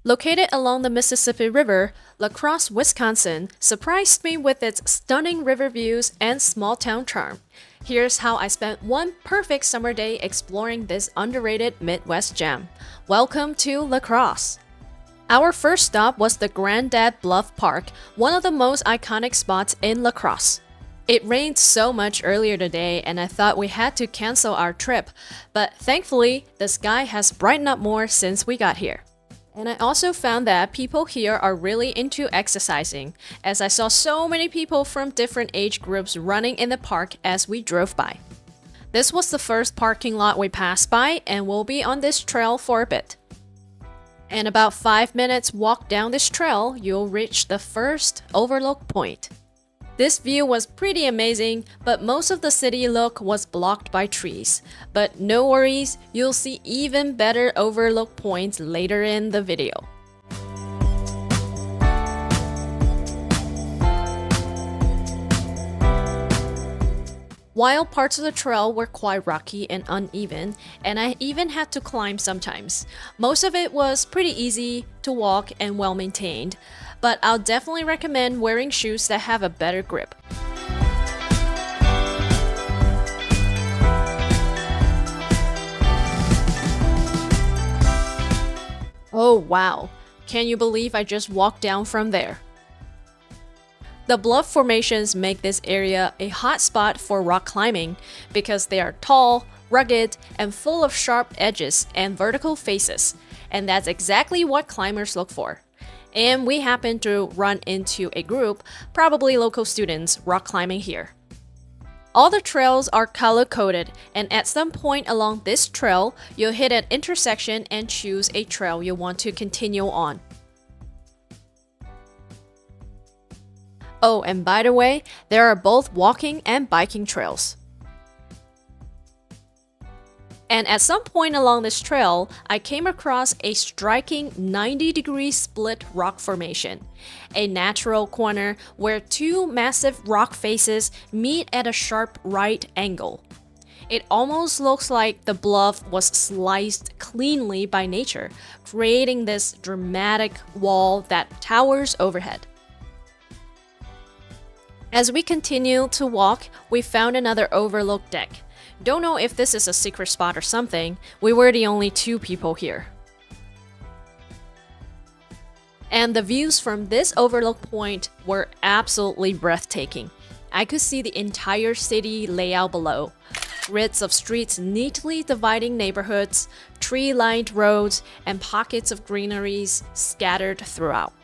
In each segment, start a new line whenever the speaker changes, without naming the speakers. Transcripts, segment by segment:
Located along the Mississippi River, La Crosse, Wisconsin surprised me with its stunning river views and small town charm. Here's how I spent one perfect summer day exploring this underrated Midwest gem. Welcome to La Crosse. Our first stop was the Grandad Bluff Park, one of the most iconic spots in La Crosse. It rained so much earlier today and I thought we had to cancel our trip, but thankfully the sky has brightened up more since we got here. And I also found that people here are really into exercising, as I saw so many people from different age groups running in the park as we drove by. This was the first parking lot we passed by, and we'll be on this trail for a bit. And about 5 minutes walk down this trail, you'll reach the first overlook point. This view was pretty amazing, but most of the city look was blocked by trees. But no worries, you'll see even better overlook points later in the video. While parts of the trail were quite rocky and uneven, and I even had to climb sometimes, most of it was pretty easy to walk and well maintained, but I'll definitely recommend wearing shoes that have a better grip. Oh wow, can you believe I just walked down from there? The bluff formations make this area a hot spot for rock climbing because they are tall, rugged, and full of sharp edges and vertical faces, and that's exactly what climbers look for. And we happen to run into a group, probably local students, rock climbing here. All the trails are color-coded, and at some point along this trail, you'll hit an intersection and choose a trail you want to continue on. Oh, and by the way, there are both walking and biking trails. And at some point along this trail, I came across a striking 90-degree split rock formation, a natural corner where two massive rock faces meet at a sharp right angle. It almost looks like the bluff was sliced cleanly by nature, creating this dramatic wall that towers overhead. As we continued to walk, we found another overlook deck. Don't know if this is a secret spot or something, we were the only two people here. And the views from this overlook point were absolutely breathtaking. I could see the entire city layout below. Grids of streets neatly dividing neighborhoods, tree-lined roads, and pockets of greeneries scattered throughout.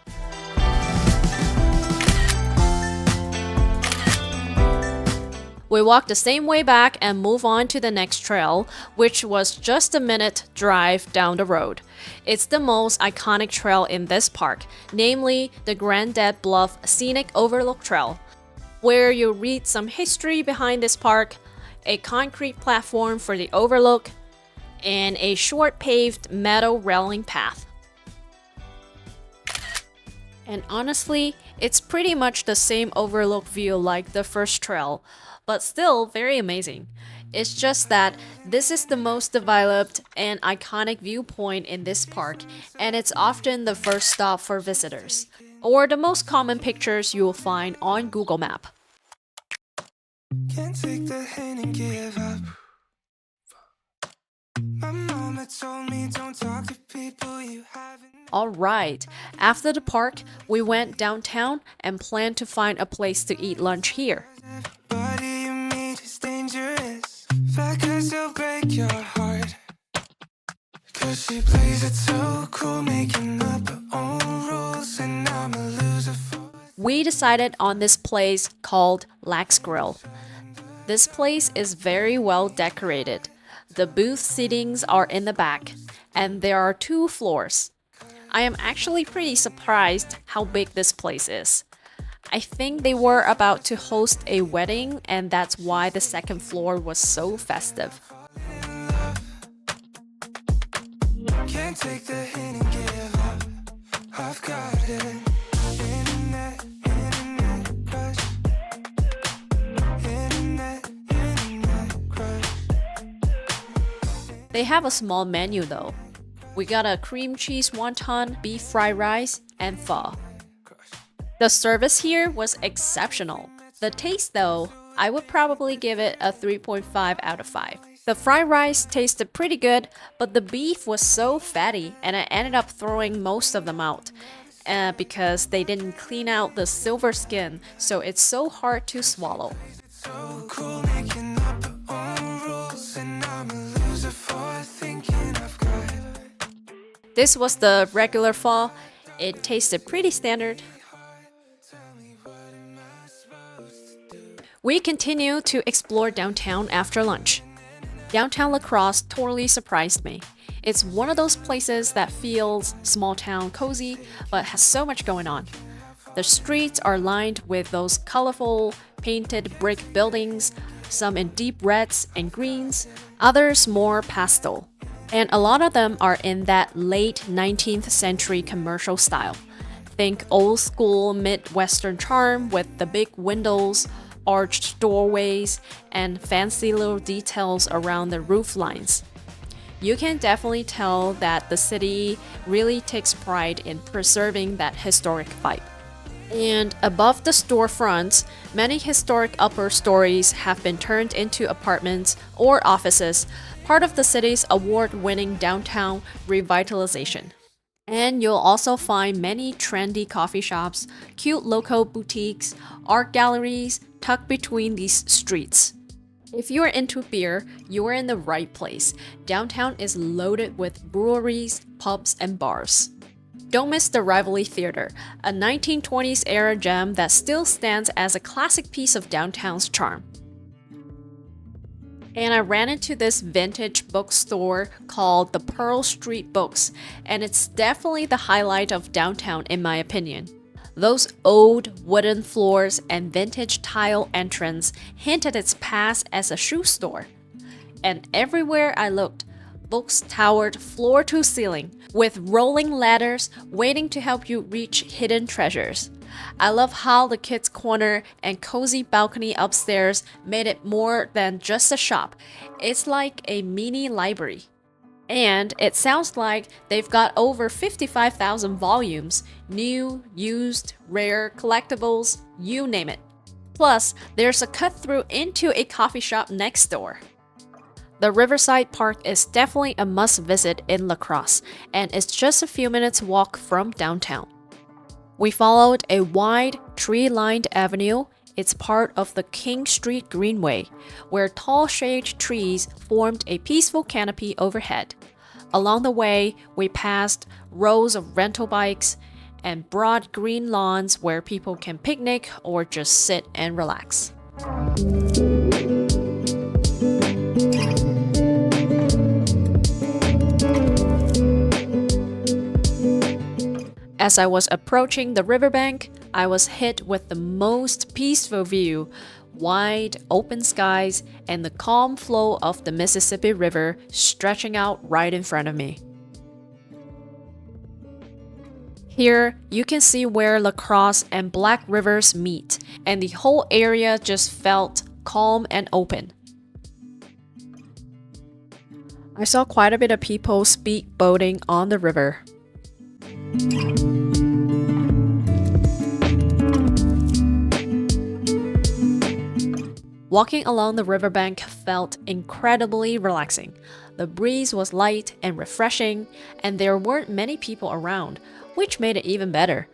We walked the same way back and moved on to the next trail, which was just a minute drive down the road. It's the most iconic trail in this park, namely the Grandad Bluff Scenic Overlook Trail, where you'll read some history behind this park, a concrete platform for the overlook, and a short paved metal railing path. And honestly, it's pretty much the same overlook view like the first trail, but still very amazing. It's just that this is the most developed and iconic viewpoint in this park, and it's often the first stop for visitors, or the most common pictures you will find on Google Map. Can't take the hint and give up. My mama told me don't talk to people you haven't. Alright, after the park, we went downtown and planned to find a place to eat lunch here. We decided on this place called Lax Grill. This place is very well decorated. The booth seatings are in the back, and there are 2 floors. I am actually pretty surprised how big this place is. I think they were about to host a wedding, and that's why the second floor was so festive. Can't take the hint and give up. I've got it. Internet crush. Internet crush. They have a small menu though. We got a cream cheese wonton, beef fried rice, and pho. The service here was exceptional. The taste, though, I would probably give it a 3.5 out of 5. The fried rice tasted pretty good, but the beef was so fatty, and I ended up throwing most of them out because they didn't clean out the silver skin, so it's so hard to swallow.
So cool, making up our own rules, and I'm a loser for thinking I've got.
This was the regular pho. It tasted pretty standard. We continue to explore downtown after lunch. Downtown La Crosse totally surprised me. It's one of those places that feels small town cozy, but has so much going on. The streets are lined with those colorful, painted brick buildings, some in deep reds and greens, others more pastel. And a lot of them are in that late 19th century commercial style. Think old school Midwestern charm with the big windows, arched doorways, and fancy little details around the roof lines. You can definitely tell that the city really takes pride in preserving that historic vibe. And above the storefronts, many historic upper stories have been turned into apartments or offices, part of the city's award-winning downtown revitalization. And you'll also find many trendy coffee shops, cute local boutiques, art galleries tucked between these streets. If you're into beer, you're in the right place. Downtown is loaded with breweries, pubs, and bars. Don't miss the Rivoli Theater, a 1920s era gem that still stands as a classic piece of downtown's charm. And I ran into this vintage bookstore called the Pearl Street Books, and it's definitely the highlight of downtown in my opinion. Those old wooden floors and vintage tile entrance hint at its past as a shoe store. And everywhere I looked, books towered floor to ceiling, with rolling ladders waiting to help you reach hidden treasures. I love how the kids' corner and cozy balcony upstairs made it more than just a shop. It's like a mini library. And it sounds like they've got over 55,000 volumes, new, used, rare, collectibles, you name it. Plus, there's a cut-through into a coffee shop next door. The Riverside Park is definitely a must-visit in La Crosse, and it's just a few minutes walk from downtown. We followed a wide, tree-lined avenue. It's part of the King Street Greenway, where tall shade trees formed a peaceful canopy overhead. Along the way, we passed rows of rental bikes and broad green lawns where people can picnic or just sit and relax. As I was approaching the riverbank, I was hit with the most peaceful view, wide, open skies, and the calm flow of the Mississippi River stretching out right in front of me. Here, you can see where La Crosse and Black Rivers meet, and the whole area just felt calm and open. I saw quite a bit of people speedboating on the river. Walking along the riverbank felt incredibly relaxing. The breeze was light and refreshing, and there weren't many people around, which made it even better.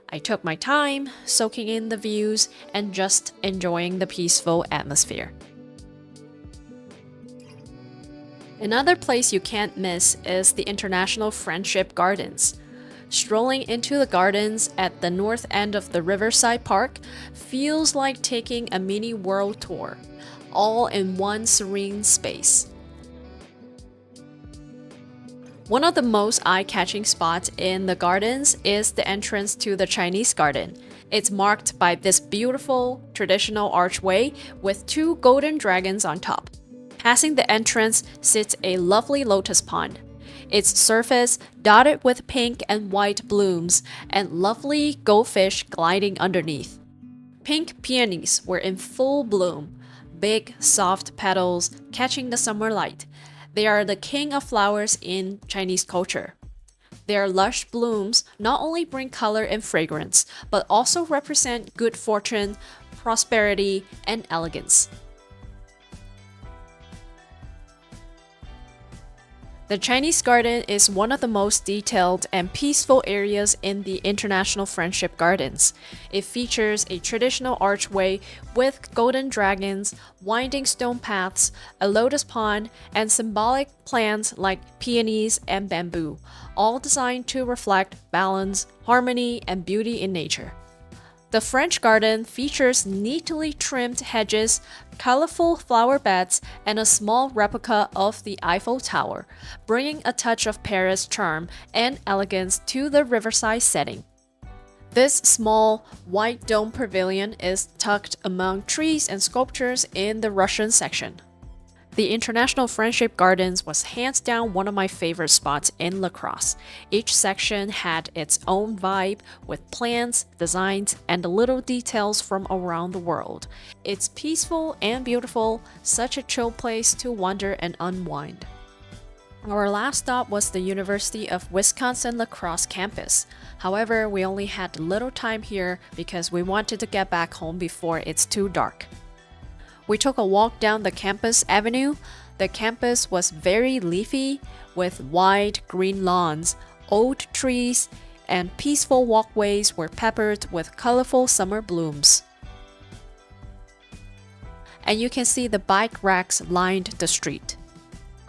I took my time, soaking in the views and just enjoying the peaceful atmosphere. Another place you can't miss is the International Friendship Gardens. Strolling into the gardens at the north end of the Riverside Park feels like taking a mini world tour, all in one serene space. One of the most eye-catching spots in the gardens is the entrance to the Chinese garden. It's marked by this beautiful, traditional archway with two golden dragons on top. Passing the entrance sits a lovely lotus pond. Its surface dotted with pink and white blooms and lovely goldfish gliding underneath. Pink peonies were in full bloom, big, soft petals catching the summer light. They are the king of flowers in Chinese culture. Their lush blooms not only bring color and fragrance, but also represent good fortune, prosperity, and elegance. The Chinese Garden is one of the most detailed and peaceful areas in the International Friendship Gardens. It features a traditional archway with golden dragons, winding stone paths, a lotus pond, and symbolic plants like peonies and bamboo, all designed to reflect balance, harmony, and beauty in nature. The French garden features neatly trimmed hedges, colorful flower beds, and a small replica of the Eiffel Tower, bringing a touch of Paris charm and elegance to the riverside setting. This small, white dome pavilion is tucked among trees and sculptures in the Russian section. The International Friendship Gardens was hands down one of my favorite spots in La Crosse. Each section had its own vibe with plants, designs, and the little details from around the world. It's peaceful and beautiful, such a chill place to wander and unwind. Our last stop was the University of Wisconsin-La Crosse campus. However, we only had little time here because we wanted to get back home before it's too dark. We took a walk down the campus avenue. The campus was very leafy, with wide green lawns, old trees, and peaceful walkways were peppered with colorful summer blooms. And you can see the bike racks lined the street.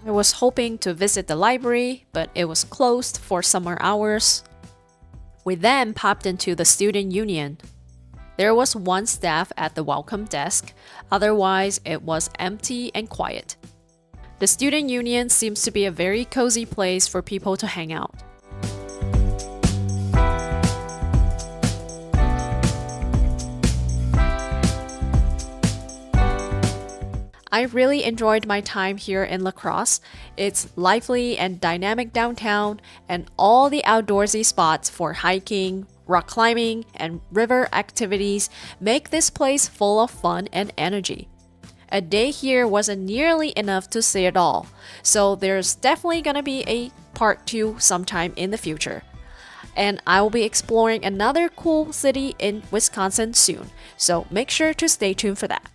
I was hoping to visit the library, but it was closed for summer hours. We then popped into the student union. There was one staff at the welcome desk, otherwise it was empty and quiet. The student union seems to be a very cozy place for people to hang out. I really enjoyed my time here in La Crosse. It's lively and dynamic downtown, and all the outdoorsy spots for hiking, rock climbing, and river activities make this place full of fun and energy. A day here wasn't nearly enough to see it all, so there's definitely gonna be a part 2 sometime in the future. And I will be exploring another cool city in Wisconsin soon, so make sure to stay tuned for that.